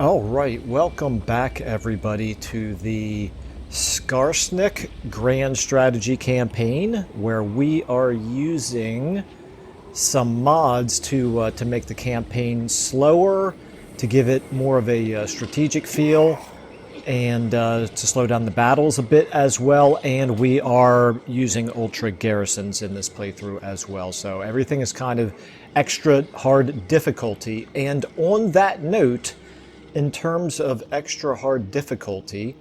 All right, welcome back everybody to the Skarsnik Grand Strategy campaign, where we are using some mods to make the campaign slower, to give it more of a strategic feel, and to slow down the battles a bit as well. And we are using ultra garrisons in this playthrough as well, so everything is kind of extra hard difficulty. And on that note, in terms of extra hard difficulty,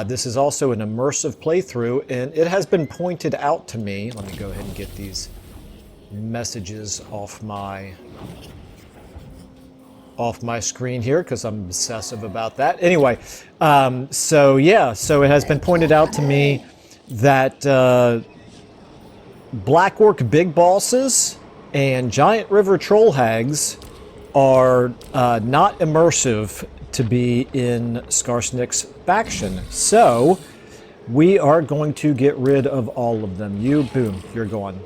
this is also an immersive playthrough, and it has been pointed out to me. Let me go ahead and get these messages off my screen here because I'm obsessive about that. Anyway, so it has been pointed out to me that Black Orc big bosses and giant river troll hags are not immersive to be in Skarsnik's faction. So we are going to get rid of all of them. You, boom, you're gone.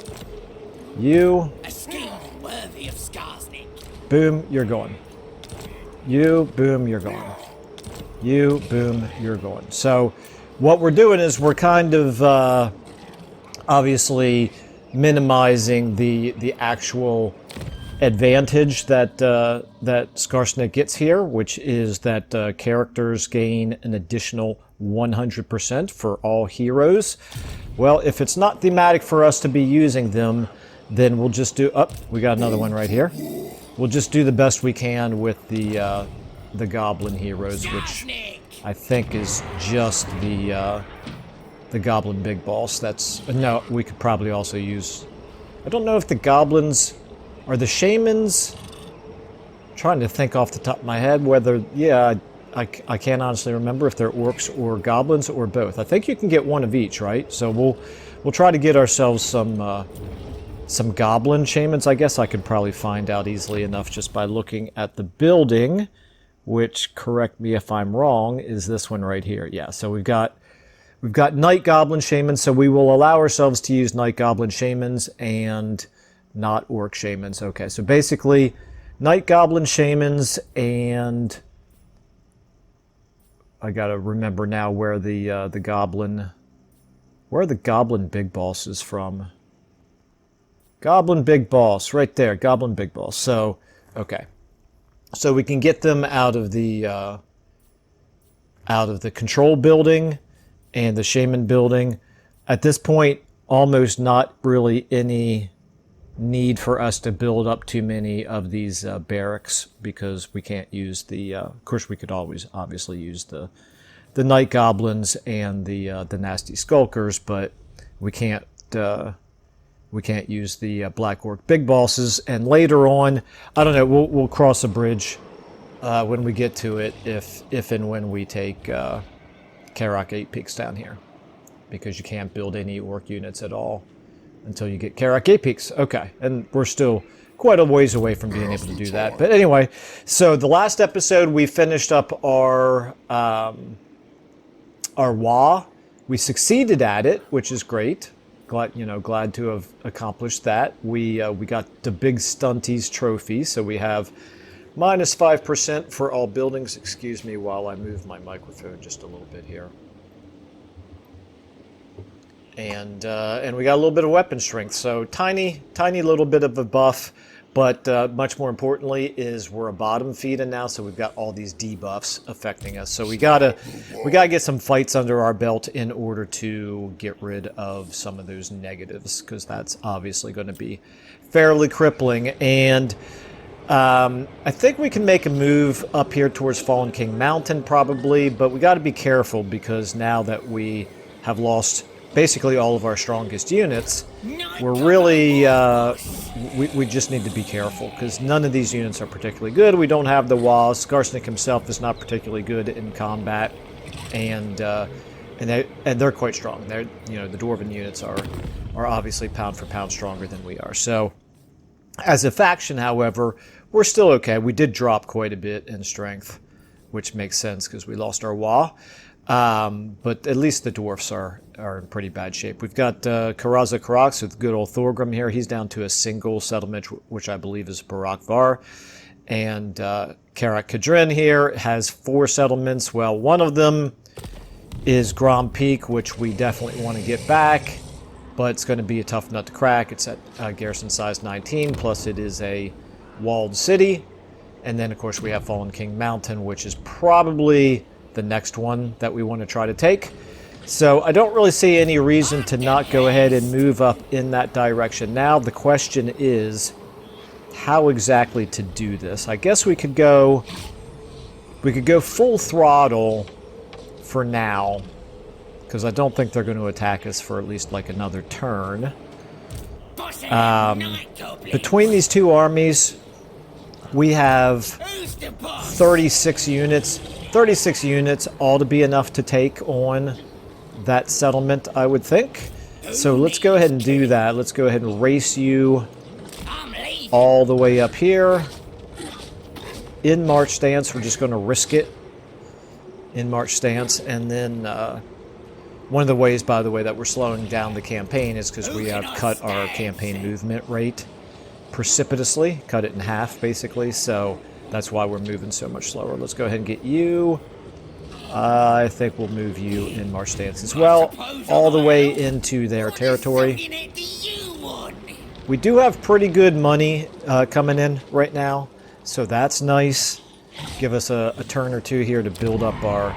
You, a scheme worthy of Skarsnik. Boom, you're gone. You, boom, you're gone. You, boom, you're gone. So what we're doing is we're kind of obviously minimizing the actual advantage that that Skarsnik gets here, which is that characters gain an additional 100% for all heroes. Well, if it's not thematic for us to be using them, then we'll just do... Oh, we got another one right here. We'll just do the best we can with the Goblin heroes, which I think is just the Goblin Big Boss. That's... No, we could probably also use... I don't know if the Goblins... Are the Shamans... I'm trying to think off the top of my head whether... Yeah, I can't honestly remember if they're Orcs or Goblins or both. I think you can get one of each, right? So we'll try to get ourselves some Goblin Shamans. I guess I could probably find out easily enough just by looking at the building, which, correct me if I'm wrong, is this one right here. Yeah, so we've got Night Goblin Shamans, so we will allow ourselves to use Night Goblin Shamans and not Orc Shamans. Okay, so basically Night Goblin Shamans, and I gotta remember now where the Goblin... Where are the Goblin Big Bosses from? Goblin Big Boss, right there, Goblin Big Boss. So, okay. So we can get them out of the control building and the shaman building. At this point, almost not really any need for us to build up too many of these barracks, because we can't use the... of course, we could always obviously use the Night Goblins and the Nasty Skulkers, but we can't use the Black Orc Big Bosses. And later on, I don't know, we'll cross a bridge when we get to it, if and when we take Karak 8 Peaks down here, because you can't build any Orc units at all until you get Karak 8 Peaks. Okay, and we're still quite a ways away from being able to do that. But anyway, so the last episode we finished up our WA. We succeeded at it, which is great. Glad to have accomplished that. We got the big Stunties trophy, so we have minus 5% for all buildings. Excuse me while I move my microphone just a little bit here. And we got a little bit of weapon strength, so tiny little bit of a buff, but much more importantly is we're a bottom feeder now, so we've got all these debuffs affecting us. So we gotta get some fights under our belt in order to get rid of some of those negatives, because that's obviously going to be fairly crippling. And I think we can make a move up here towards Fallen King Mountain probably, but we got to be careful, because now that we have lost basically all of our strongest units, we're really we just need to be careful, because none of these units are particularly good. We don't have the WAs. Skarsnik himself is not particularly good in combat, and they're quite strong. They're, the Dwarven units are obviously pound for pound stronger than we are. So as a faction, however, we're still okay. We did drop quite a bit in strength, which makes sense because we lost our WA. But at least the dwarfs are in pretty bad shape. We've got Karaza Karax with good old Thorgrim here. He's down to a single settlement, which I believe is Barak Var. And Karak Kadrin here has 4 settlements. Well, one of them is Grom Peak, which we definitely want to get back, but it's going to be a tough nut to crack. It's at garrison size 19, plus it is a walled city. And then, of course, we have Fallen King Mountain, which is probably the next one that we want to try to take. So I don't really see any reason to not go ahead and move up in that direction. Now the question is how exactly to do this. I guess we could go full throttle for now, because I don't think they're going to attack us for at least like another turn. Between these two armies, we have 36 units. 36 units ought to be enough to take on that settlement, I would think. So let's go ahead and do that. Let's go ahead and race you all the way up here. In March stance, we're just going to risk it. In March stance, and then one of the ways, by the way, that we're slowing down the campaign is because we have cut our campaign movement rate precipitously, cut it in half, basically, so that's why we're moving so much slower. Let's go ahead and get you. I think we'll move you in March stance as well, all the way into their territory. We do have pretty good money coming in right now, so that's nice. Give us a turn or two here to build up our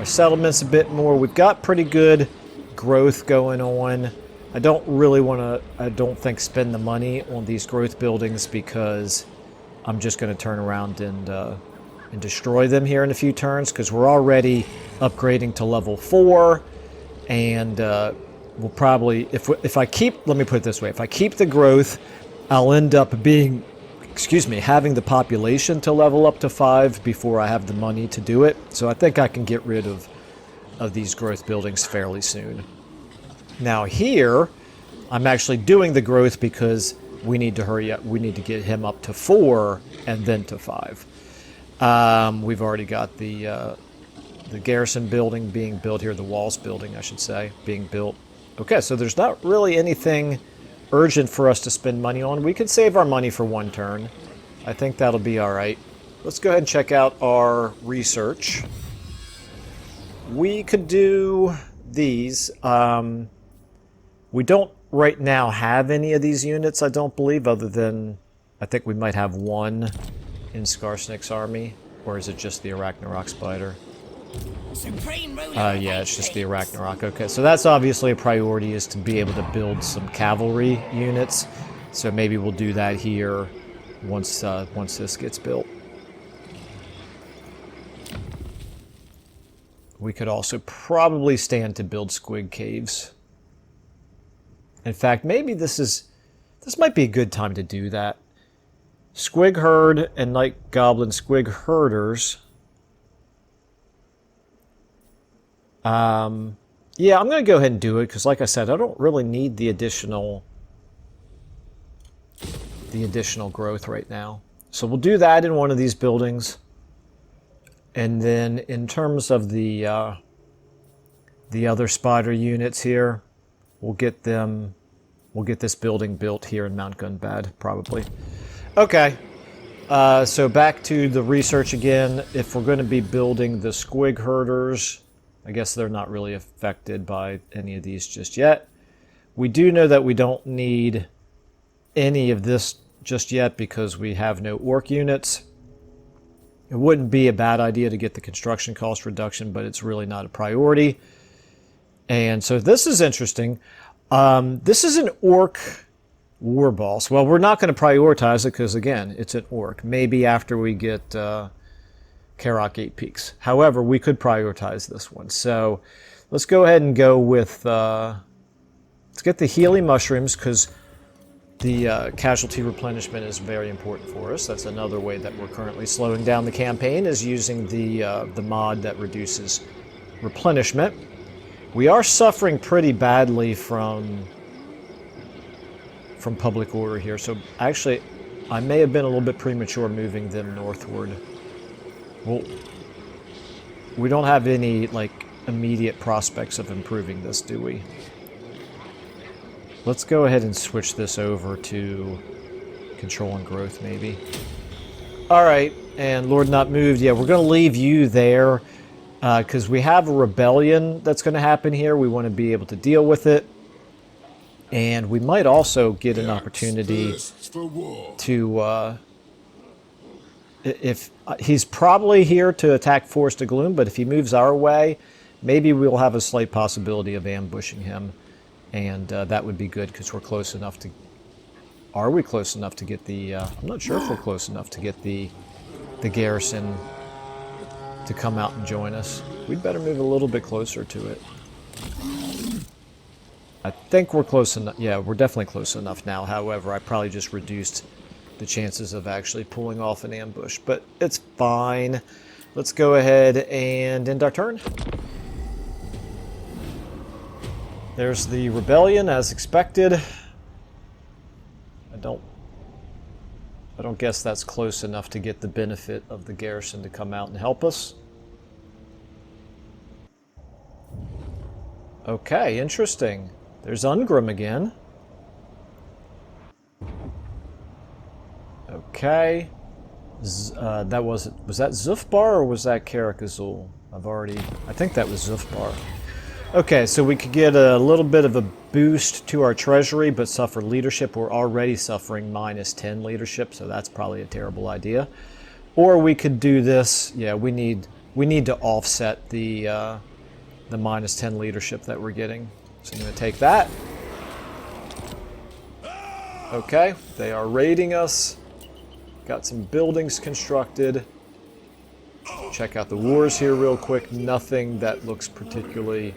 settlements a bit more. We've got pretty good growth going on. I don't really want to, I don't think, spend the money on these growth buildings because I'm just going to turn around and destroy them here in a few turns, because we're already upgrading to level 4, and we'll probably, if I keep, let me put it this way, if I keep the growth, I'll end up being, having the population to level up to 5 before I have the money to do it. So I think I can get rid of these growth buildings fairly soon. Now here, I'm actually doing the growth because we need to hurry up. We need to get him up to 4 and then to 5. We've already got the garrison building being built here, the walls building, I should say, being built. Okay, so there's not really anything urgent for us to spend money on. We could save our money for one turn. I think that'll be all right. Let's go ahead and check out our research. We could do these. We don't right now have any of these units, I don't believe, other than I think we might have one in Skarsnik's army. Or is it just the Arachnarok Spider? Yeah, it's just the Arachnarok. Okay, so that's obviously a priority, is to be able to build some cavalry units. So maybe we'll do that here once this gets built. We could also probably stand to build squig caves. In fact, maybe this might be a good time to do that. Squig herd and night goblin squig herders. Yeah, I'm going to go ahead and do it, because like I said, I don't really need the additional growth right now. So we'll do that in one of these buildings. And then in terms of the other spider units here, we'll get this building built here in Mount Gunbad, probably. Okay. So back to the research again. If we're going to be building the squig herders, I guess they're not really affected by any of these just yet. We do know that we don't need any of this just yet because we have no orc units. It wouldn't be a bad idea to get the construction cost reduction, but it's really not a priority. And so this is interesting. This is an orc war boss. Well, we're not going to prioritize it because, again, it's an orc. Maybe after we get Karak 8 Peaks. However, we could prioritize this one. So let's go ahead and go with... let's get the Healy Mushrooms, because the casualty replenishment is very important for us. That's another way that we're currently slowing down the campaign, is using the mod that reduces replenishment. We are suffering pretty badly from public order here. So actually, I may have been a little bit premature moving them northward. Well, we don't have any, like, immediate prospects of improving this, do we? Let's go ahead and switch this over to control and growth, maybe. Alright, and Lord Not Moved. Yeah, we're going to leave you there because we have a rebellion that's going to happen here. We want to be able to deal with it. And we might also get an opportunity to... if he's probably here to attack Forest of Gloom, but if he moves our way, maybe we'll have a slight possibility of ambushing him. And that would be good because we're close enough to... Are we close enough to get the... I'm not sure if we're close enough to get the garrison to come out and join us. We'd better move a little bit closer to it. I think we're close enough. Yeah, we're definitely close enough now. However, I probably just reduced the chances of actually pulling off an ambush. But it's fine. Let's go ahead and end our turn. There's the rebellion as expected. I don't guess that's close enough to get the benefit of the garrison to come out and help us. Okay, interesting. There's Ungrim again. Okay. Was that Zufbar or was that Karakazul? I think that was Zufbar. Okay, so we could get a little bit of a boost to our treasury, but suffer leadership. We're already suffering -10 leadership, so that's probably a terrible idea. Or we could do this. Yeah, we need to offset the -10 leadership that we're getting. So I'm going to take that. Okay, they are raiding us. Got some buildings constructed. Check out the wars here real quick. Nothing that looks particularly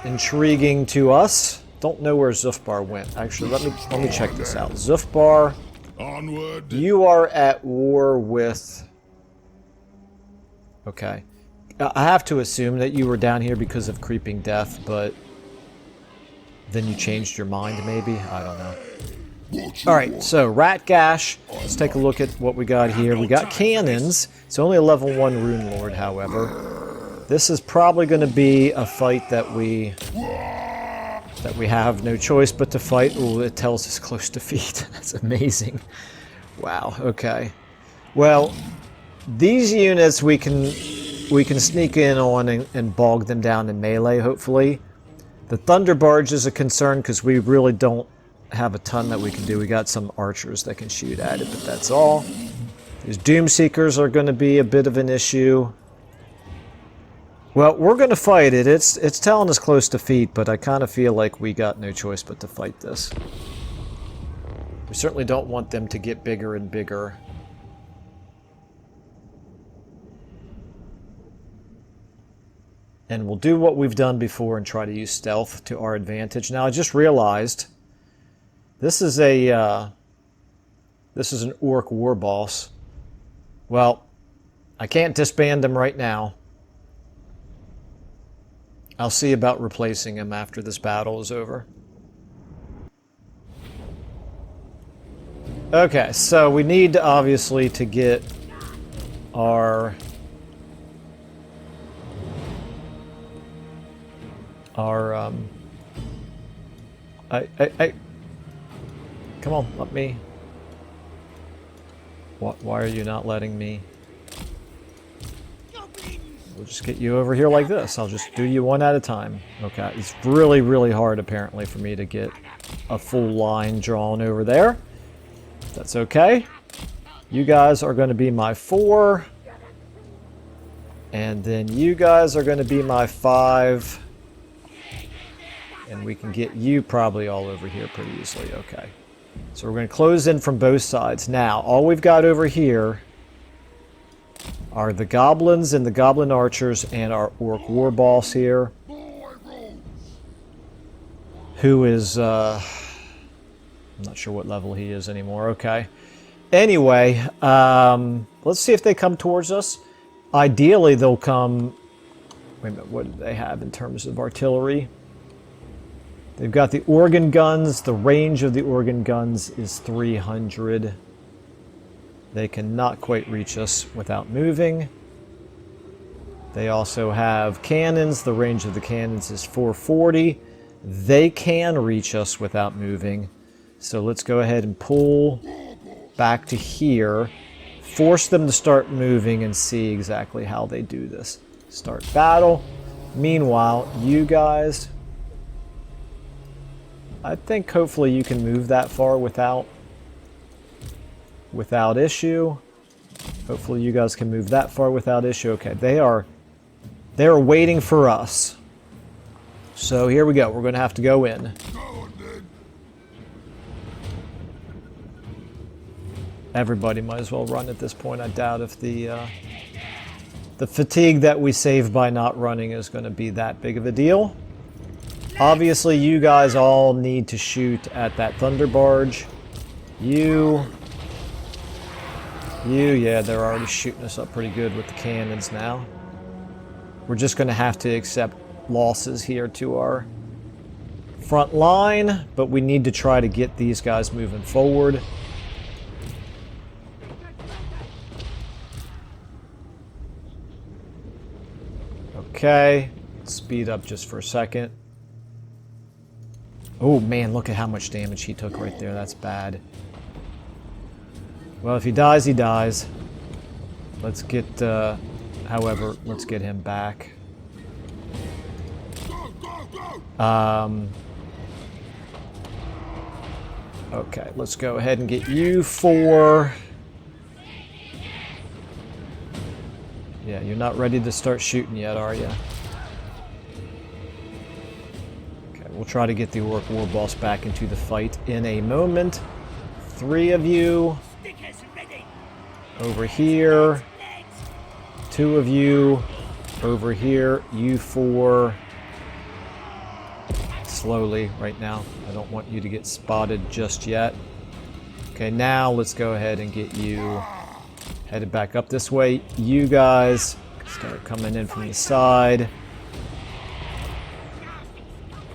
intriguing to us. Don't know where Zufbar went. Actually, let me check this out. Zufbar, onward. You are at war with... Okay. I have to assume that you were down here because of Creeping Death, but then you changed your mind maybe? I don't know. Alright, so Ratgash. Let's take a look at what we got here. We got cannons. It's only a level 1 Rune Lord, however. This is probably going to be a fight that we have no choice but to fight. Oh, it tells us close defeat. That's amazing. Wow, okay. Well, these units we can sneak in on and bog them down in melee, hopefully. The Thunder Barge is a concern because we really don't have a ton that we can do. We got some archers that can shoot at it, but that's all. These Doomseekers are going to be a bit of an issue. Well, we're going to fight it. It's telling us close defeat, but I kind of feel like we got no choice but to fight this. We certainly don't want them to get bigger and bigger. And we'll do what we've done before and try to use stealth to our advantage. Now, I just realized this is an orc war boss. Well, I can't disband him right now. I'll see about replacing him after this battle is over. Okay, so we need obviously to get our come on, let me. Why are you not letting me? We'll just get you over here like this. I'll just do you one at a time. Okay, it's really, really hard apparently for me to get a full line drawn over there. That's okay. You guys are going to be my 4. And then you guys are going to be my 5. And we can get you probably all over here pretty easily. Okay. So we're going to close in from both sides. Now, all we've got over here are the goblins and the goblin archers and our orc war boss here, who is I'm not sure what level he is anymore. Okay, anyway, let's see if they come towards us. Ideally they'll come... Wait a minute, what do they have in terms of artillery? They've got the organ guns. The range of the organ guns is 300. They cannot quite reach us without moving. They also have cannons. The range of the cannons is 440. They can reach us without moving. So let's go ahead and pull back to here. force them to start moving and see exactly how they do this. Start battle. Meanwhile, you guys, I think hopefully you can move that far without issue. Hopefully you guys can move that far without issue. Okay, they are waiting for us. So here we go. We're going to have to go in. Everybody might as well run at this point. I doubt if the fatigue that we save by not running is going to be that big of a deal. Obviously, you guys all need to shoot at that thunder barge. Yeah, they're already shooting us up pretty good with the cannons now. We're just going to have to accept losses here to our front line, but we need to try to get these guys moving forward. Okay, speed up just for a second. Oh man, look at how much damage he took right there. That's bad. Well, if he dies, he dies. Let's get, however, let's get him back. Okay, let's go ahead and get you 4. Yeah, you're not ready to start shooting yet, are you? Okay, we'll try to get the Orc War Boss back into the fight in a moment. 3 of you over here. 2 of you over here. You 4. Slowly right now. I don't want you to get spotted just yet. Okay, now let's go ahead and get you headed back up this way. You guys start coming in from the side.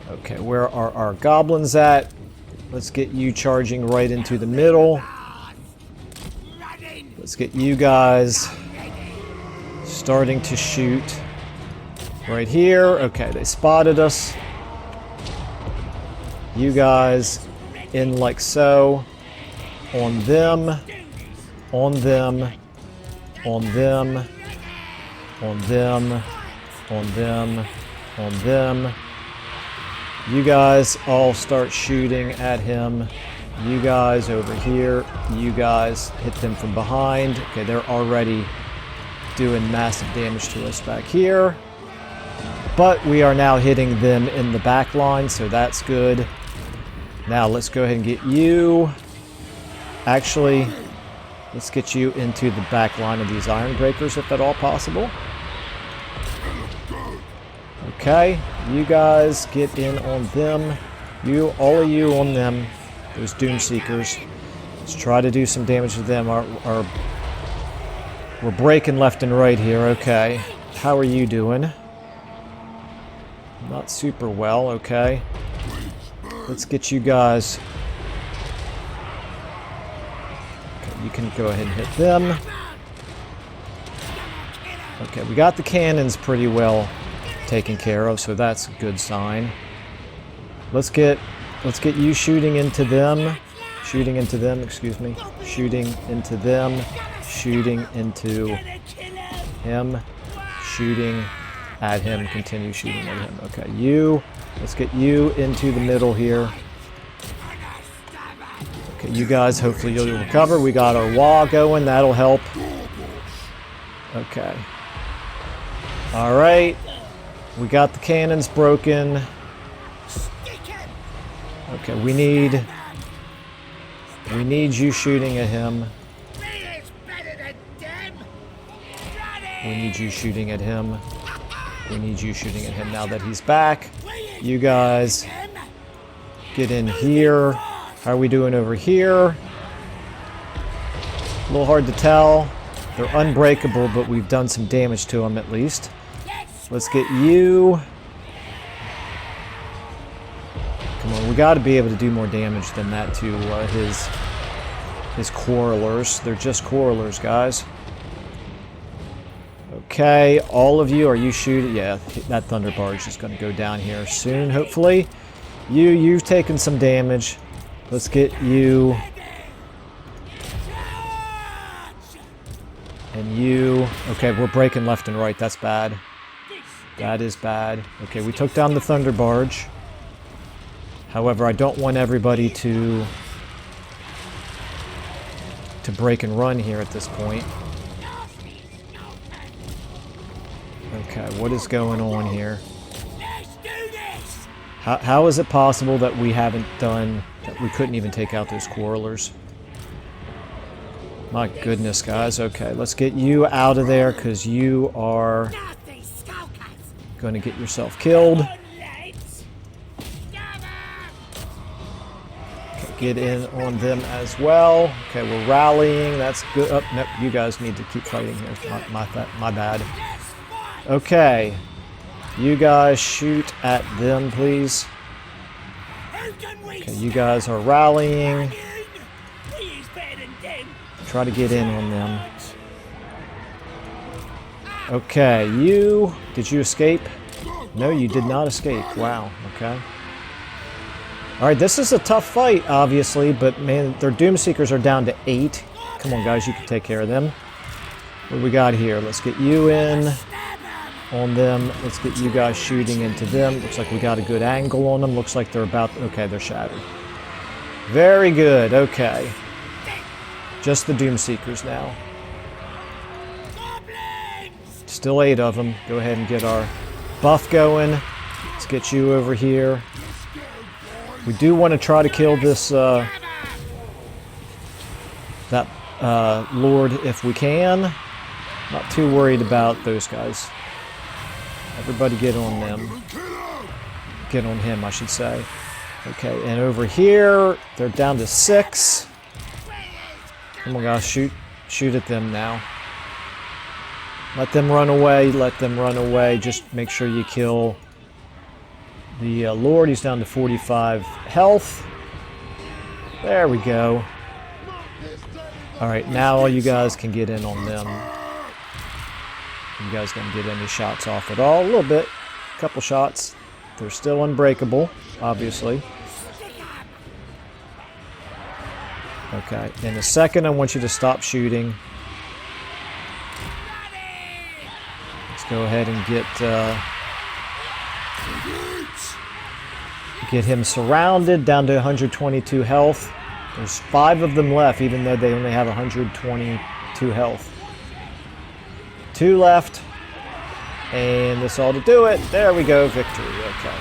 Okay, where are our goblins at? Let's get you charging right into the middle. Let's get you guys starting to shoot right here. Okay, they spotted us. You guys in like so. On them. On them. On them. On them. On them. On them. You guys all start shooting at him. You guys over here. You guys hit them from behind. Okay, they're already doing massive damage to us back here. But we are now hitting them in the back line, so that's good. Now let's go ahead and get you. Actually, let's get you into the back line of these Iron Breakers, if at all possible. Okay, you guys get in on them. All of you on them. Those Doom Seekers. Let's try to do some damage to them. We're breaking left and right here. Okay. How are you doing? Not super well. Okay. Let's get you guys. Okay, you can go ahead and hit them. Okay, we got the cannons pretty well taken care of, so that's a good sign. Let's get you shooting into them. Shooting into them, excuse me. Shooting into them. Shooting into him. Shooting at him. Continue shooting at him. Okay, let's get you into the middle here. Okay, you guys, hopefully you'll recover. We got our wall going. That'll help. Okay. Alright. We got the cannons broken. Okay, we need you shooting at him. We need you shooting at him. We need you shooting at him now that he's back. You guys get in here. How are we doing over here? A little hard to tell. They're unbreakable, but we've done some damage to them at least. Let's get you. Come on, we got to be able to do more damage than that to his quarrelers. They're just quarrelers, guys. Okay, all of you, are you shooting? Yeah, that thunder barge is going to go down here soon, hopefully. You've taken some damage. Let's get you. you... Okay, we're breaking left and right. That's bad. That is bad. Okay, we took down the Thunder Barge. However, I don't want everybody to break and run here at this point. Okay, what is going on here? How is it possible that we haven't done... that we couldn't even take out those Quarrelers? My goodness, guys. Okay, let's get you out of there, because you are going to get yourself killed. Okay, get in on them as well. Okay, we're rallying. That's good. Oh, nope, you guys need to keep fighting here. My bad. Okay. You guys shoot at them, please. Okay, you guys are rallying. Try to get in on them. Okay, you... Did you escape? No, you did not escape. Wow, okay. Alright, this is a tough fight, obviously, but man, their Doomseekers are down to 8. Come on, guys, you can take care of them. What do we got here? Let's get you in on them. Let's get you guys shooting into them. Looks like we got a good angle on them. Looks like they're about... Okay, they're shattered. Very good, okay. Just the Doomseekers now. Still 8 of them. Go ahead and get our buff going. Let's get you over here. We do want to try to kill this that Lord if we can. Not too worried about those guys. Everybody get on them. Get on him, I should say. Okay, and over here, they're down to 6. Oh my gosh, shoot at them now. Let them run away, let them run away. Just make sure you kill the Lord. He's down to 45 health. There we go. Alright, now all you guys can get in on them. You guys didn't get any shots off at all. A little bit. A couple shots. They're still unbreakable, obviously. Okay, in a second I want you to stop shooting. Let's go ahead and get him surrounded, down to 122 health. There's 5 of them left, even though they only have 122 health. 2 left, and this ought to do it. There we go, victory. Okay.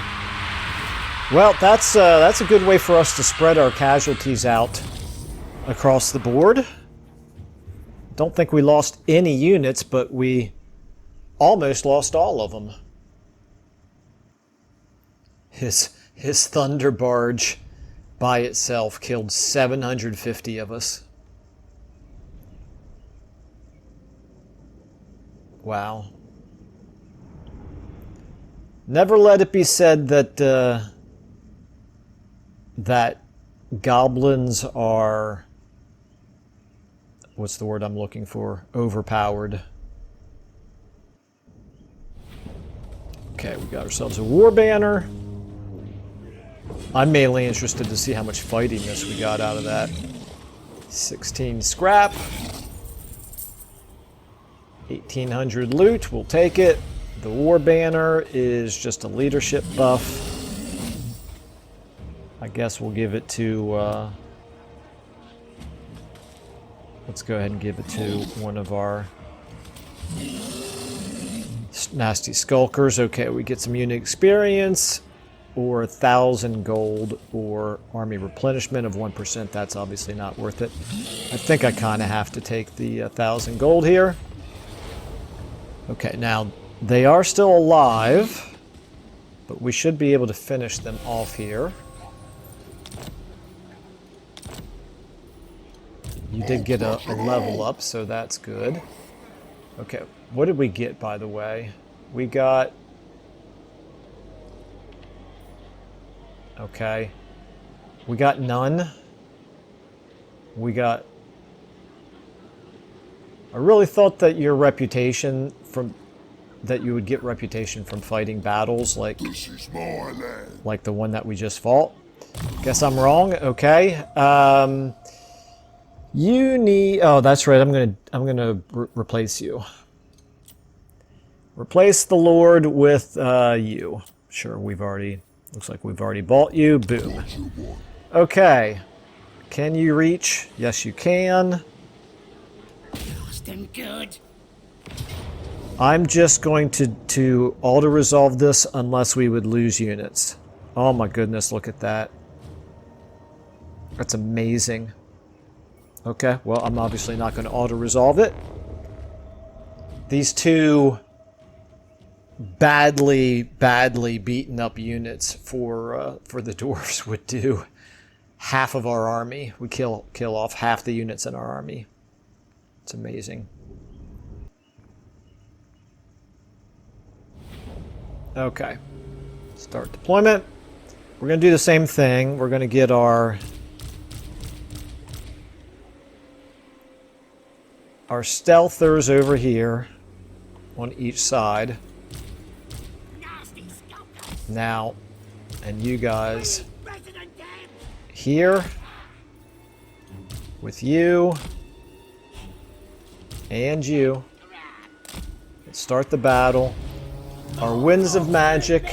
Well, that's a good way for us to spread our casualties out across the board. Don't think we lost any units, but we almost lost all of them. His Thunder Barge by itself killed 750 of us. Wow. Never let it be said that that goblins are... What's the word I'm looking for? Overpowered. Okay, we got ourselves a war banner. I'm mainly interested to see how much fightiness we got out of that. 16 scrap. 1800 loot, we'll take it. The war banner is just a leadership buff. I guess we'll give it to... let's go ahead and give it to one of our nasty skulkers. Okay, we get some unit experience, or 1,000 gold, or army replenishment of 1%. That's obviously not worth it. I think I kind of have to take the 1,000 gold here. Okay, now they are still alive, but we should be able to finish them off here. You did get a level up, so that's good. Okay, what did we get, by the way? We got... Okay. We got none. We got... I really thought that your reputation from... that you would get reputation from fighting battles like the one that we just fought. Guess I'm wrong. Okay. You need... Oh, that's right. I'm gonna replace you. Replace the Lord with you. Sure, we've already... Looks like we've already bought you. Boom. Okay. Can you reach? Yes, you can. Lost him good. I'm just going to auto-resolve this unless we would lose units. Oh my goodness, look at that. That's amazing. Okay, well, I'm obviously not going to auto-resolve it. These two badly beaten up units for the dwarves would do half of our army. We kill off half the units in our army. It's amazing. Okay. Start deployment. We're going to do the same thing. We're going to get our stealthers over here on each side. Now, and you guys here with you and you. Let's start the battle. Our winds of magic.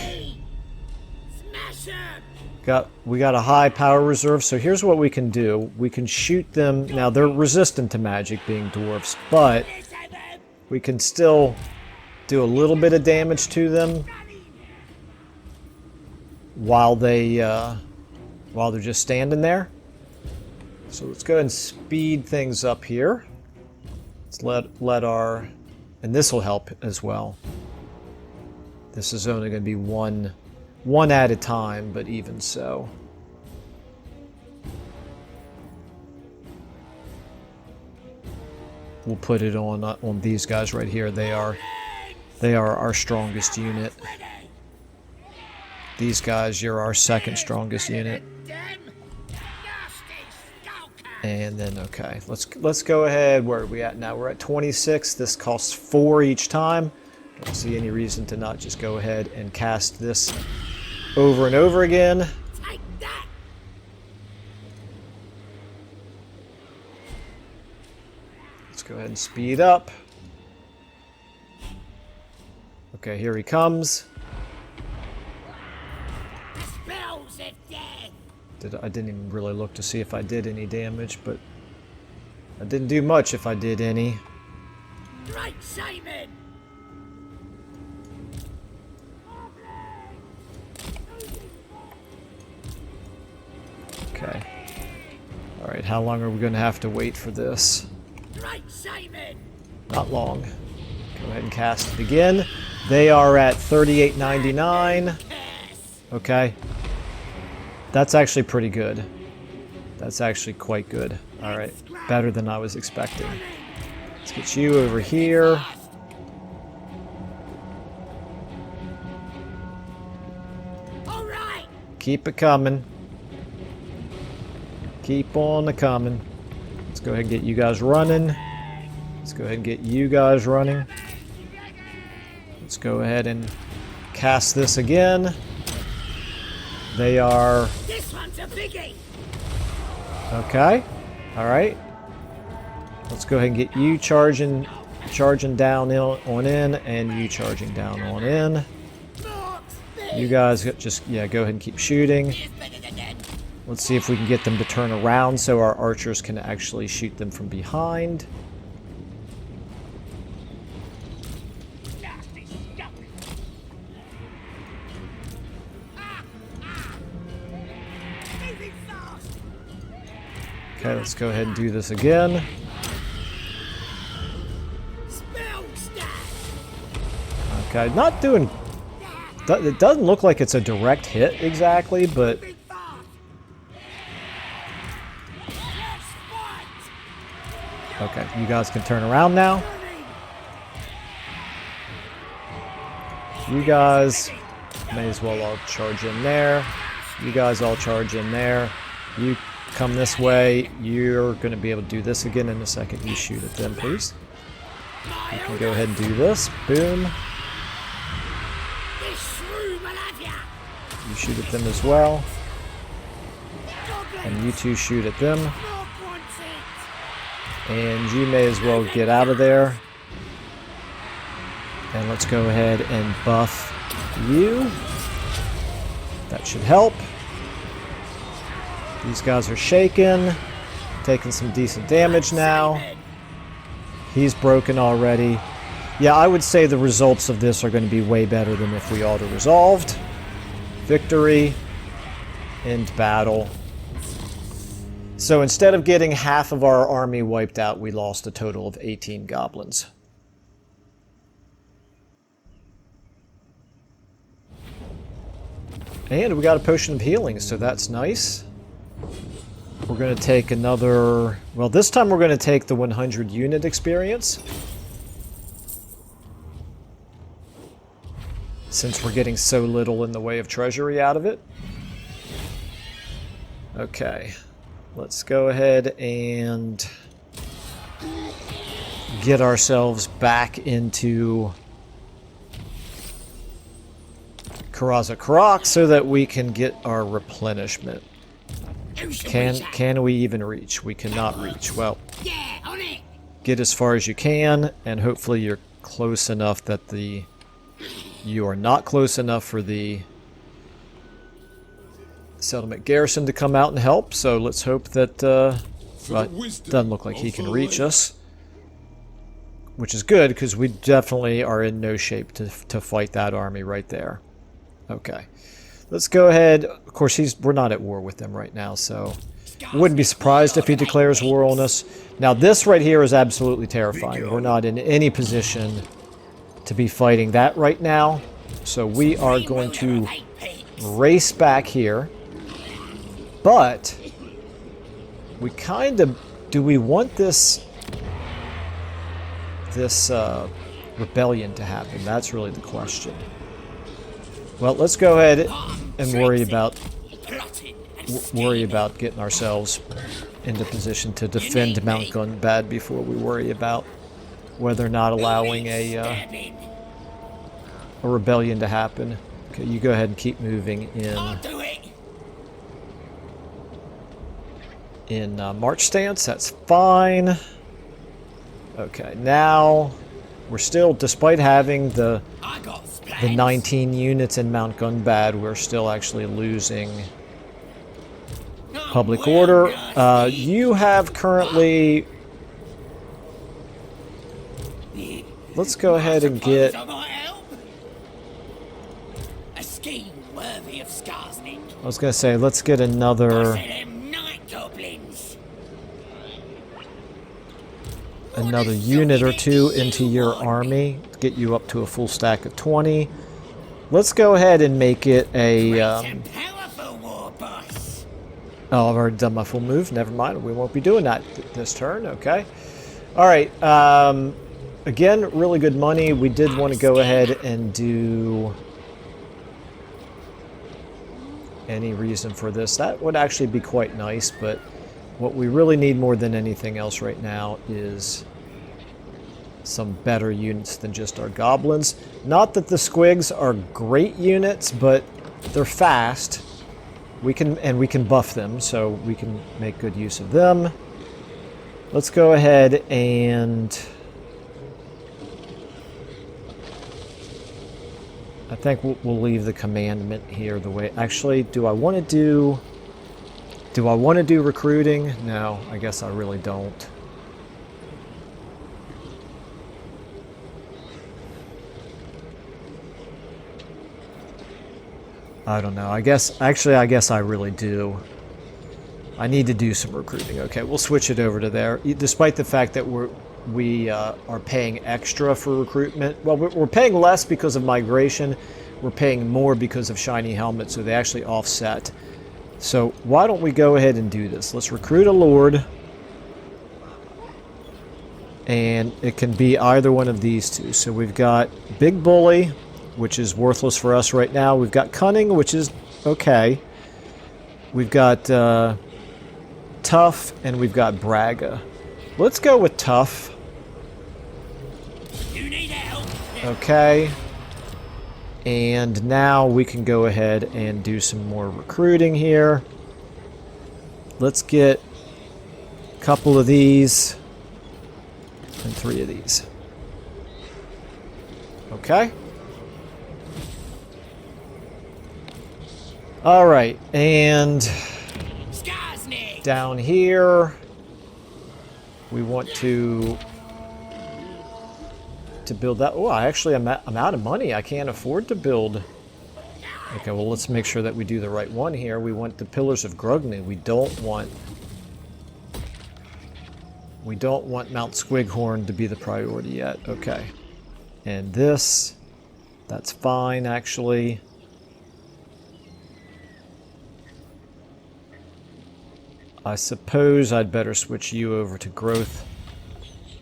We got a high power reserve, so here's what we can do. We can shoot them. Now they're resistant to magic, being dwarfs, but we can still do a little bit of damage to them while they're just standing there. So let's go ahead and speed things up here. Let's let our, and this will help as well. This is only going to be one at a time, but even so. We'll put it on these guys right here. They are our strongest unit. These guys, you're our second strongest unit. And then, okay, let's go ahead. Where are we at now? We're at 26. This costs 4 each time. Don't see any reason to not just go ahead and cast this over and over again. Let's go ahead and speed up. Okay, here he comes. I didn't even really look to see if I did any damage, but I didn't do much if I did any. Right, Simon. Okay. All right, how long are we going to have to wait for this? Right, Simon. Not long. Go ahead and cast it again. They are at 38.99. Okay. That's actually pretty good. That's actually quite good. All right. Better than I was expecting. Let's get you over here. All right. Keep it coming. Keep on the coming. Let's go ahead and get you guys running. Let's go ahead and get you guys running. Let's go ahead and cast this again. They are... This one's a biggie. Okay. All right. Let's go ahead and get you charging down on in, and you charging down on in. You guys just, yeah, go ahead and keep shooting. Let's see if we can get them to turn around so our archers can actually shoot them from behind. Okay, let's go ahead and do this again. Okay, not doing... It doesn't look like it's a direct hit exactly, but... Okay, you guys can turn around now. You guys may as well all charge in there. You guys all charge in there. You come this way. You're going to be able to do this again in a second. You shoot at them, please. You can go ahead and do this. Boom. You shoot at them as well. And you two shoot at them. And you may as well get out of there. And let's go ahead and buff you. That should help. These guys are shaken. Taking some decent damage now. He's broken already. Yeah, I would say the results of this are going to be way better than if we auto-resolved. Victory. End battle. So instead of getting half of our army wiped out, we lost a total of 18 goblins. And we got a potion of healing, so that's nice. We're going to take another... Well, this time we're going to take the 100 unit experience. Since we're getting so little in the way of treasury out of it. Okay. Let's go ahead and get ourselves back into Karaza Karak so that we can get our replenishment. Can we even reach? We cannot reach. Well, get as far as you can, and hopefully you're close enough that you are not close enough for the settlement garrison to come out and help. So let's hope that well, it doesn't look like he can reach us, which is good because we definitely are in no shape to fight that army right there. Okay. Let's go ahead. Of course, we're not at war with them right now, so wouldn't be surprised if he declares war on us. Now, this right here is absolutely terrifying. We're not in any position to be fighting that right now, so we are going to race back here. But we kind of... Do we want this rebellion to happen? That's really the question. Well, let's go ahead and worry about getting ourselves into position to defend Mount Gunbad before we worry about whether or not allowing a rebellion to happen. Okay, you go ahead and keep moving in march stance. That's fine. Okay, now we're still, despite having the 19 units in Mount Gunbad, we're still actually losing public order. You have currently... Let's go ahead and get... A scheme worthy of Skarsnik. I was going to say, let's get another unit or two into your army to get you up to a full stack of 20. Let's go ahead and make it a... Oh, I've already done my full move. Never mind. We won't be doing that this turn. Okay. All right. Again, really good money. We did want to go ahead and do any reason for this. That would actually be quite nice, but what we really need more than anything else right now is some better units than just our goblins. Not that the squigs are great units, but they're fast. We can buff them, so we can make good use of them. Let's go ahead and... I think we'll leave the commandment here the way... Actually, do I want to do recruiting? No, I guess I really don't. I don't know. I guess I really do. I need to do some recruiting. Okay, we'll switch it over to there. Despite the fact that we are paying extra for recruitment. Well, we're paying less because of migration. We're paying more because of shiny helmets, so they actually offset. So why don't we go ahead and do this? Let's recruit a lord. And it can be either one of these two. So we've got Big Bully, which is worthless for us right now. We've got Cunning, which is okay. We've got Tough, and we've got Braga. Let's go with Tough. You need help. Okay. And now we can go ahead and do some more recruiting here. Let's get a couple of these. and 3 of these. Okay. All right, and Skarsnik! down here, we want to build that. Oh, I'm out of money. I can't afford to build. Okay, well, let's make sure that we do the right one here. We want the Pillars of Grugny. We don't want Mount Squighorn to be the priority yet. Okay. And this, that's fine, actually. I suppose I'd better switch you over to Growth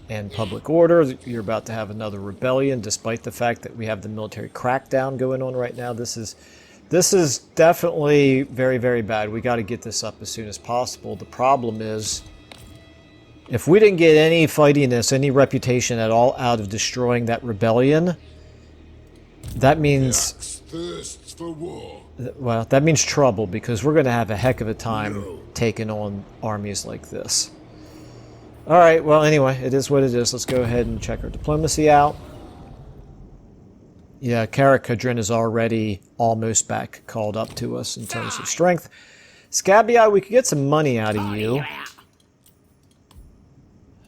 and Public Order. You're about to have another rebellion, despite the fact that we have the military crackdown going on right now. This is definitely very, very bad. We got to get this up as soon as possible. The problem is, if we didn't get any fightiness, any reputation at all out of destroying that rebellion, that means thirsts for war. Well, that means trouble, because we're going to have a heck of a time taking on armies like this. Alright, well, anyway, it is what it is. Let's go ahead and check our diplomacy out. Yeah, Karakudrin is already almost back called up to us in terms of strength. Scabby, we could get some money out of you.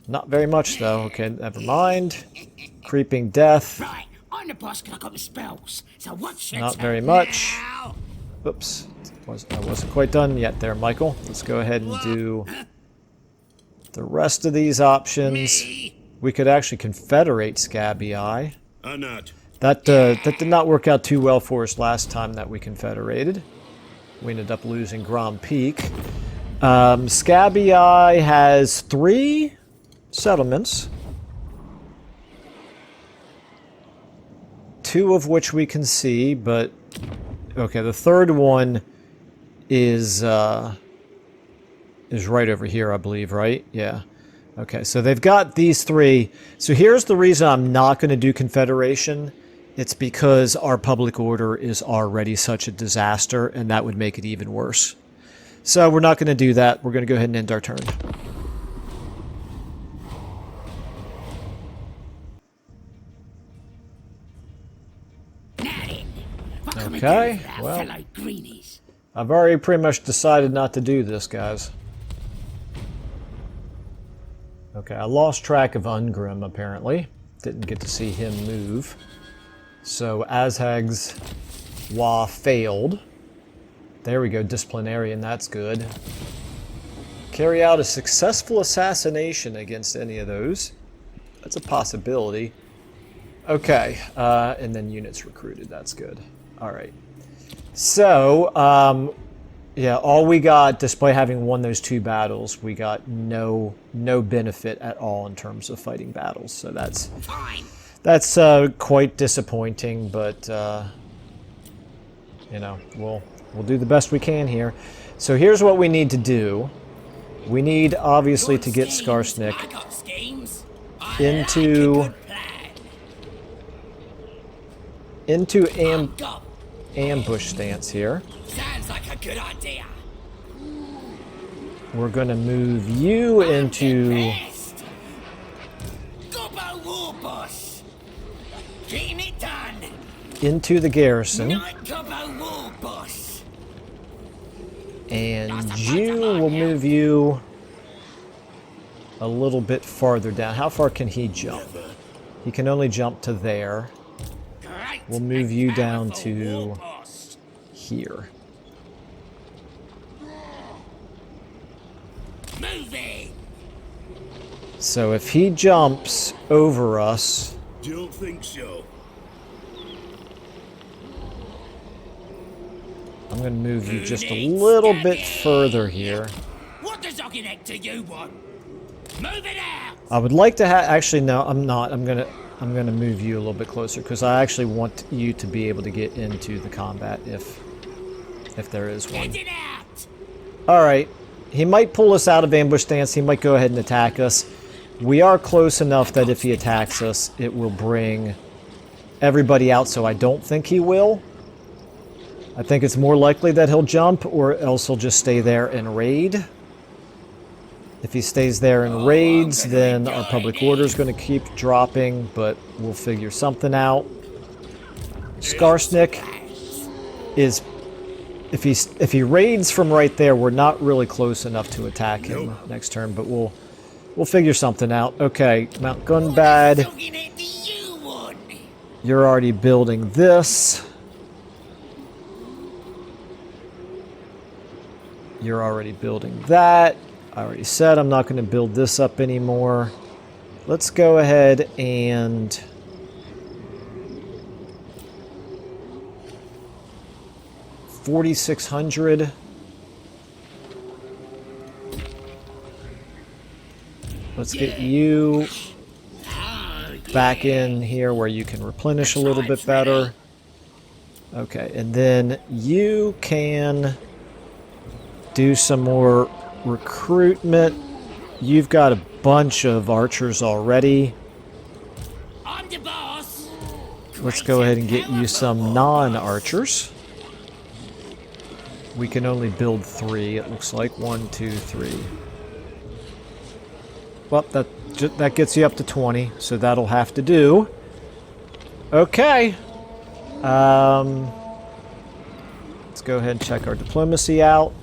Not very much, though. Okay, never mind. Creeping Death. Right, I'm the boss because I got my spells. So what's your Not turn very much. now? Oops. I wasn't quite done yet there, Michael. Let's go ahead and do the rest of these options. We could actually confederate Scabby Eye. Not. That did not work out too well for us last time that we confederated. We ended up losing Grom Peak. Scabby Eye has 3 settlements, 2 of which we can see, but okay, the third one is right over here, I believe, right? Yeah. Okay, so they've got these 3. So here's the reason I'm not going to do Confederation. It's because our public order is already such a disaster, and that would make it even worse. So we're not going to do that. We're going to go ahead and end our turn. Okay, well, I've already pretty much decided not to do this, guys. Okay, I lost track of Ungrim, apparently. Didn't get to see him move. So, Azhag's Wa failed. There we go, Disciplinarian, that's good. Carry out a successful assassination against any of those. That's a possibility. Okay, and then units recruited, that's good. Alright. So, yeah, all we got, despite having won those 2 battles, we got no benefit at all in terms of fighting battles. So that's quite disappointing, but you know, we'll do the best we can here. So here's what we need to do. We need obviously to get Skarsnik into ambush stance here. Sounds like a good idea. We're going to move you into Gobbo War Boss. Getting it done. into the garrison, Night Gobbo War Boss. and you will move you a little bit farther down. How far can he jump? He can only jump to there. Great. We'll move you down Powerful to war boss. here. Moving. So if he jumps over us, Don't think so. I'm going to move you just a little bit further here. What does Ogginhead to you want? Move it out. I would like to have, actually no, I'm not. I'm gonna move you a little bit closer because I actually want you to be able to get into the combat if there is one. Get it out. All right, he might pull us out of ambush stance. He might go ahead and attack us. We are close enough that if he attacks us, it will bring everybody out. So I don't think he will. I think it's more likely that he'll jump, or else he'll just stay there and raid. If he stays there and raids, then our public order is going to keep dropping, but we'll figure something out. Skarsnik is... If he raids from right there, we're not really close enough to attack him next turn, but we'll figure something out. Okay, Mount Gunbad. You're already building this. You're already building that. I already said I'm not going to build this up anymore. Let's go ahead and... $4,600. Let's get you back in here where you can replenish a little bit better. Okay, and then you can do some more recruitment. You've got a bunch of archers already. I'm the boss. Let's go ahead and get you some non-archers. We can only build 3, it looks like. 1, 2, 3. Well, that gets you up to 20, so that'll have to do. Okay. Let's go ahead and check our diplomacy out.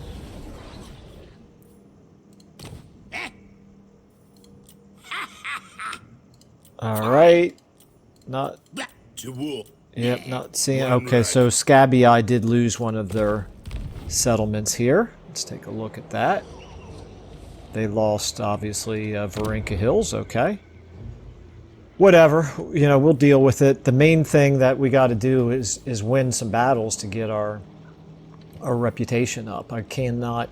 Alright. Not... To war. Yep, not seeing... Okay, so Scabby Eye did lose one of their settlements here. Let's take a look at that. They lost, obviously, Varenka Hills. Okay. Whatever. You know, we'll deal with it. The main thing that we got to do is win some battles to get our reputation up. I cannot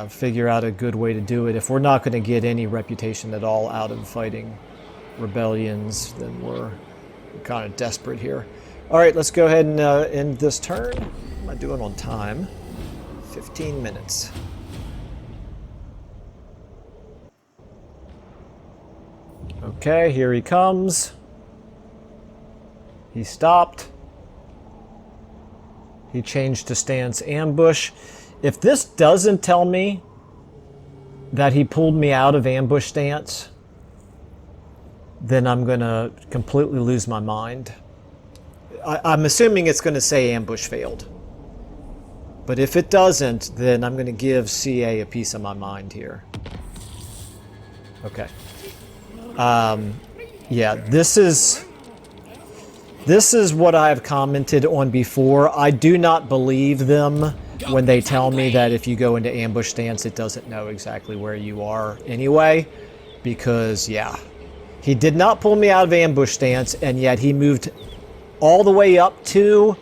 figure out a good way to do it. If we're not going to get any reputation at all out of fighting rebellions, then we're kind of desperate here. All right, let's go ahead and end this turn. What am I doing on time? 15 minutes. Okay, here he comes. He stopped. He changed to stance ambush. If this doesn't tell me that he pulled me out of ambush stance, then I'm going to completely lose my mind. I'm assuming it's going to say ambush failed. But if it doesn't, then I'm going to give CA a piece of my mind here. Okay. Yeah, this is what I've commented on before. I do not believe them when they tell me that if you go into ambush stance, it doesn't know exactly where you are anyway. Because, yeah, he did not pull me out of ambush stance, and yet he moved all the way up to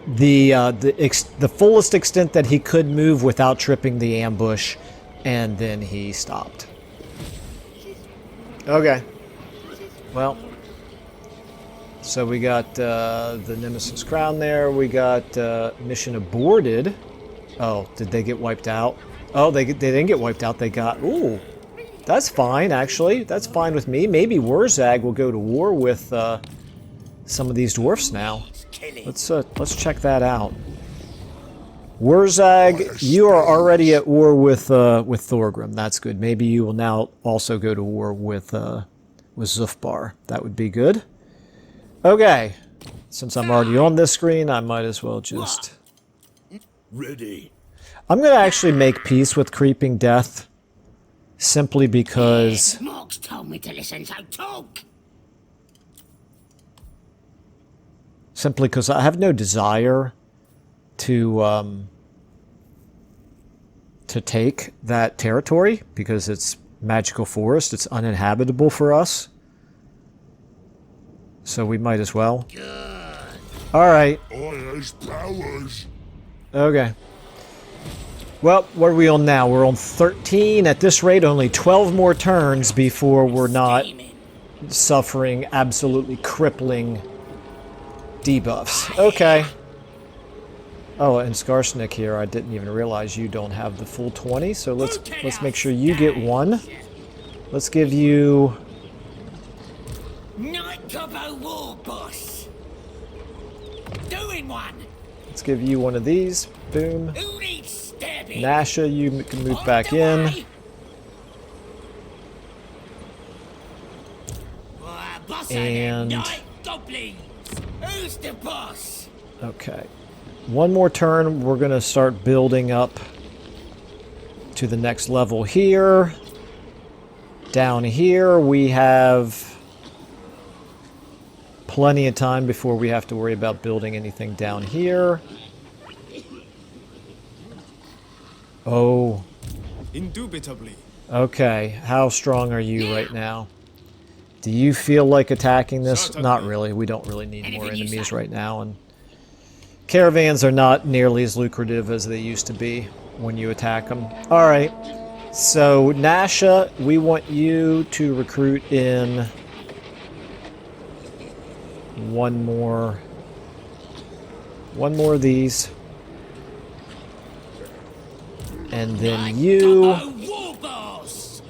the fullest extent that he could move without tripping the ambush, and then he stopped. Okay. Well, so we got the Nemesis Crown there. We got mission aborted. Oh, did they get wiped out? Oh, they didn't get wiped out. They got... Ooh, that's fine, actually. That's fine with me. Maybe Wurzag will go to war with some of these dwarfs now. Let's check that out. Wurzag, you are already at war with Thorgrim. That's good. Maybe you will now also go to war with Zufbar. That would be good. Okay. Since I'm already on this screen, I might as well just... Ready. I'm going to actually make peace with Creeping Death. Simply because... Morgs told me to listen, so talk. Simply because I have no desire to take that territory, because it's magical forest. It's uninhabitable for us. So we might as well. Alright. Powers. Okay. Well, what are we on now? We're on 13. At this rate, only 12 more turns before we're not suffering absolutely crippling debuffs. Okay. Oh, and Skarsnik here, I didn't even realize you don't have the full 20, so let's make sure you get one. Let's give you... Night Gobbo War Boss. Doing one. Let's give you one of these. Boom. Who needs stem? rabbit. Nasha, you can move On back the in. way. Boss of them And- night goblins. Who's the boss? Okay. One more turn, we're going to start building up to the next level here. Down here, we have plenty of time before we have to worry about building anything down here. Oh, Indubitably. okay. How strong are you right now? Do you feel like attacking this? Certainly. Not really. We don't really need more Anything you enemies say. right now, and caravans are not nearly as lucrative as they used to be when you attack them. All right. So, Nasha, we want you to recruit in one more of these. And then you, Gobbo war boss.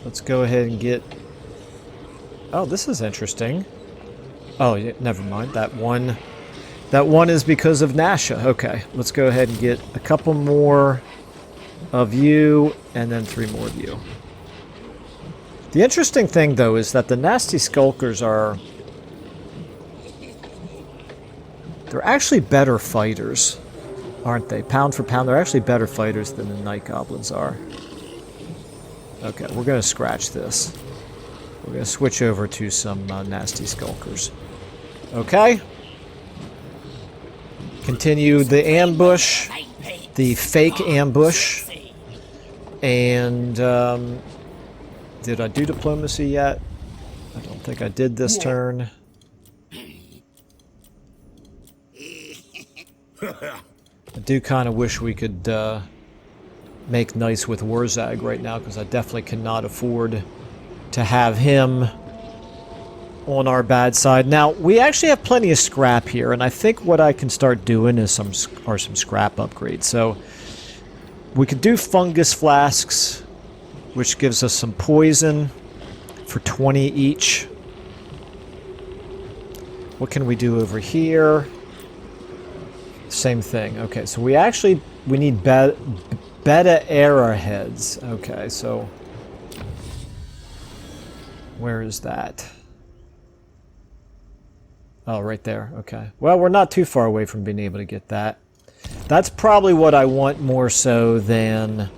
let's go ahead and get, oh, this is interesting. Oh, yeah, never mind. That one is because of Nasha. Okay, let's go ahead and get a couple more of you, and then 3 more of you. The interesting thing, though, is that the Nasty Skulkers are... they're actually better fighters, aren't they? Pound for pound, they're actually better fighters than the Night Goblins are. Okay, we're going to scratch this. We're going to switch over to some Nasty Skulkers. Okay. Continue the ambush. The fake ambush. And, did I do diplomacy yet? I don't think I did this turn. I do kind of wish we could make nice with Warzag right now, because I definitely cannot afford to have him on our bad side. Now, we actually have plenty of scrap here, and I think what I can start doing is some scrap upgrades. So, we could do fungus flasks, which gives us some poison for 20 each. What can we do over here? Same thing. Okay, so we need beta arrowheads. Okay, so where is that? Oh, right there. Okay. Well, we're not too far away from being able to get that. That's probably what I want more so than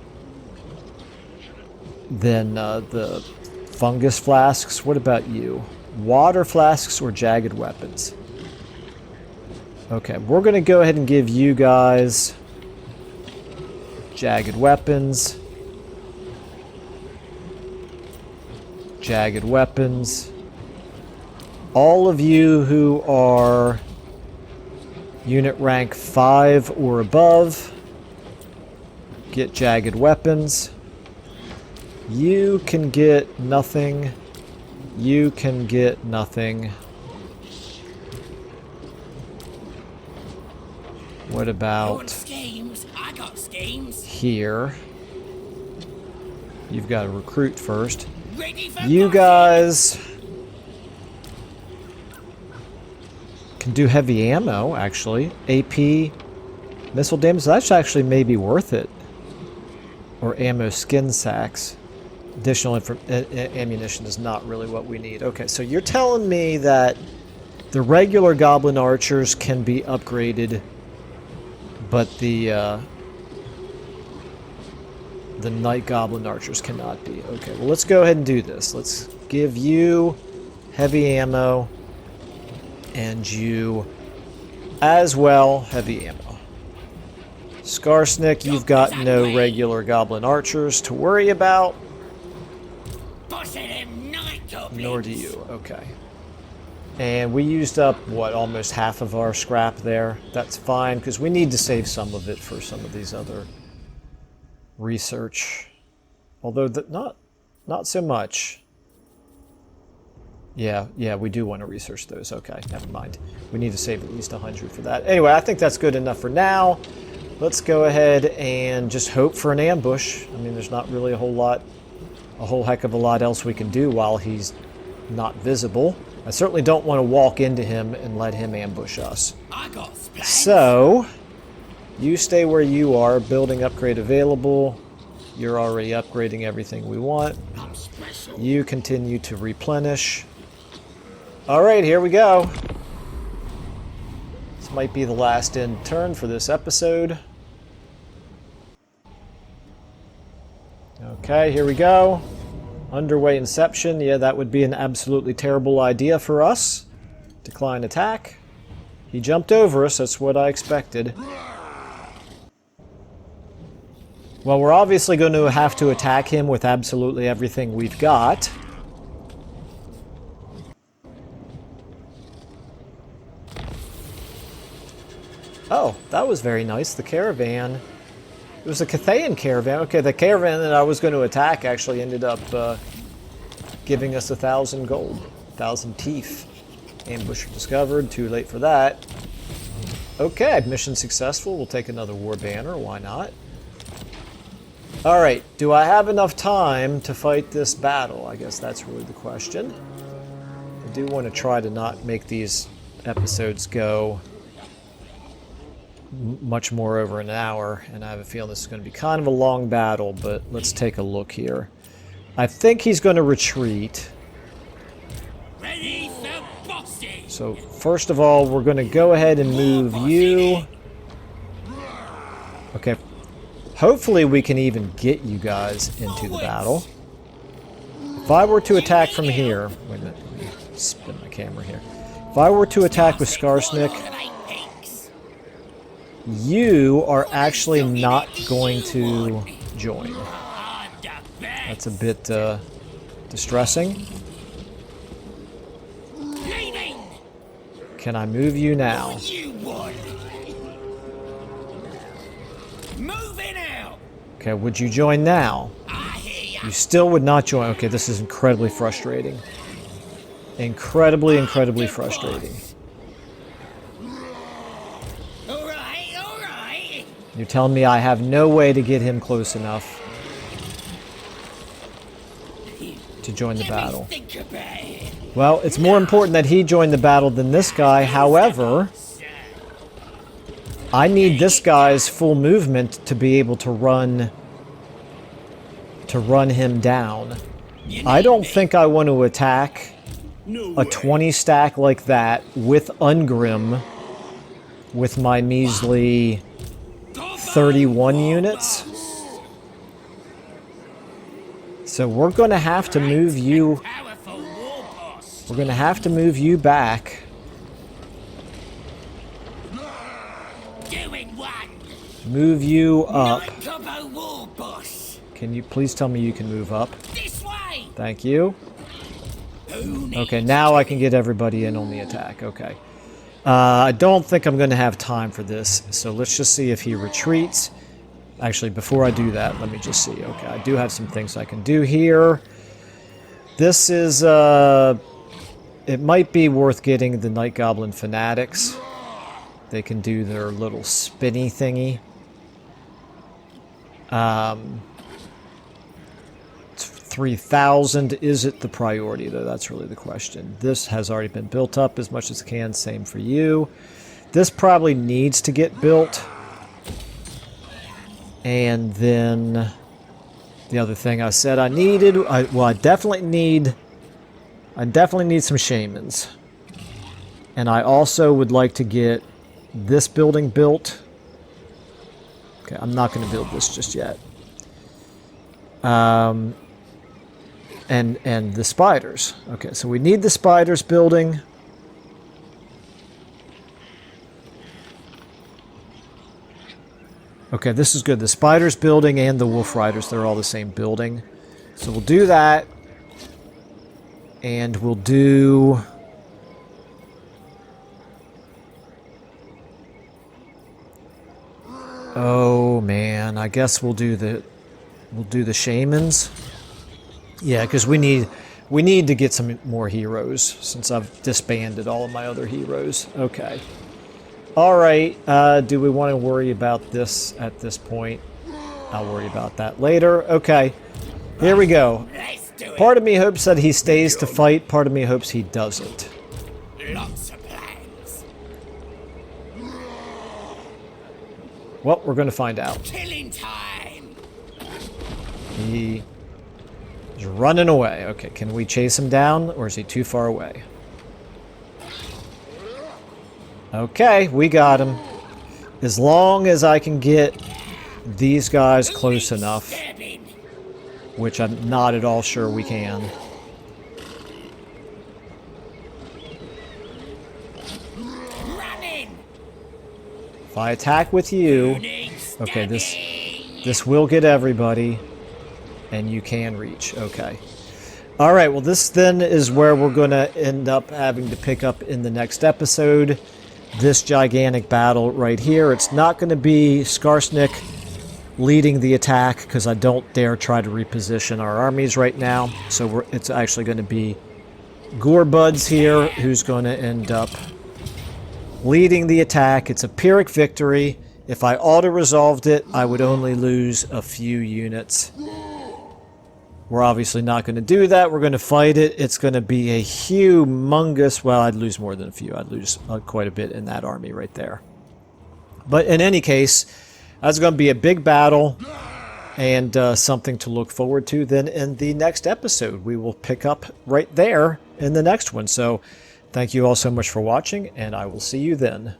the fungus flasks. What about you? Water flasks or jagged weapons? Okay, we're going to go ahead and give you guys jagged weapons. Jagged weapons. All of you who are unit rank 5 or above get jagged weapons. You can get nothing. You can get nothing. What You want about schemes? I got schemes. here? You've got to recruit first. Ready for You bossing. guys can do heavy ammo, actually. AP, missile damage, that's actually maybe worth it. Or ammo skin sacks. Additional ammunition is not really what we need. Okay, so you're telling me that the regular goblin archers can be upgraded, but the night goblin archers cannot be. Okay, well, let's go ahead and do this. Let's give you heavy ammo, and you as well heavy ammo. Skarsnik, you've got no regular goblin archers to worry about. Boss of them night goblins. Nor do you. Okay. And we used up, what, almost half of our scrap there. That's fine, because we need to save some of it for some of these other research. Although, not so much. Yeah, we do want to research those. Okay, never mind. We need to save at least 100 for that. Anyway, I think that's good enough for now. Let's go ahead and just hope for an ambush. I mean, there's not really a whole heck of a lot else we can do while he's not visible. I certainly don't want to walk into him and let him ambush us. I got splats. So, You stay where you are. Building upgrade available. You're already upgrading everything we want. You continue to replenish. Alright, here we go. This might be the last end turn for this episode. Okay, here we go. Underway inception. Yeah, that would be an absolutely terrible idea for us. Decline attack. He jumped over us, that's what I expected. Well, we're obviously going to have to attack him with absolutely everything we've got. Oh, that was very nice. The caravan. It was a Cathayan caravan. Okay, the caravan that I was going to attack actually ended up giving us 1,000 gold. 1,000 teeth. Ambusher discovered. Too late for that. Okay, mission successful. We'll take another war banner. Why not? Alright, do I have enough time to fight this battle? I guess that's really the question. I do want to try to not make these episodes go much more over an hour, and I have a feeling this is going to be kind of a long battle, but let's take a look here. I think he's going to retreat. Ready for boxing. So first of all, we're going to go ahead and move you. Okay. Hopefully we can even get you guys into the battle. If I were to attack from here... Wait a minute, let me spin my camera here. If I were to attack with Skarsnik, you are actually not going to join. That's a bit distressing. Can I move you now? Okay, would you join now? You still would not join. Okay, this is incredibly frustrating. Incredibly frustrating. Alright. You're telling me I have no way to get him close enough to join the battle. Well, it's more important that he join the battle than this guy. However, I need this guy's full movement to be able to run him down. I don't think I want to attack a 20 stack like that with Ungrim with my measly 31 units. So we're going to have to move you. We're going to have to move you back. Move you up. Can you please tell me you can move up? Thank you. Okay, now I can get everybody in on the attack. Okay. I don't think I'm going to have time for this, so let's just see if he retreats. Actually, before I do that, let me just see. Okay, I do have some things I can do here. This is, it might be worth getting the Night Goblin Fanatics. They can do their little spinny thingy. 3,000, is it the priority though? That's really the question. This has already been built up as much as it can, same for you. This probably needs to get built. And then the other thing I said I needed, I definitely need some shamans. And I also would like to get this building built. Okay, I'm not going to build this just yet. And the spiders. Okay, so we need the spiders building. Okay, this is good. The spiders building and the wolf riders, they're all the same building. So we'll do that. And we'll do... Oh man, I guess we'll do the shamans. Yeah, because we need to get some more heroes since I've disbanded all of my other heroes. Okay. All right. Do we want to worry about this at this point? I'll worry about that later. Okay. Here we go. Part of me hopes that he stays to fight. Part of me hopes he doesn't. Lots of plans. Well, we're going to find out. Killing time! He is running away. Okay, can we chase him down, or is he too far away? Okay, we got him. As long as I can get these guys close enough, which I'm not at all sure we can. Running! If I attack with you, okay, this will get everybody, and you can reach. Okay. All right, well, this then is where we're going to end up having to pick up in the next episode. This gigantic battle right here. It's not going to be Skarsnik leading the attack, because I don't dare try to reposition our armies right now. So it's actually going to be Gorebuds here who's going to end up leading the attack. It's a Pyrrhic victory. If I auto-resolved it, I would only lose a few units. We're obviously not going to do that. We're going to fight it. It's going to be a humongous... Well, I'd lose more than a few. I'd lose quite a bit in that army right there. But in any case, that's going to be a big battle and something to look forward to. Then in the next episode, we will pick up right there in the next one. So thank you all so much for watching, and I will see you then.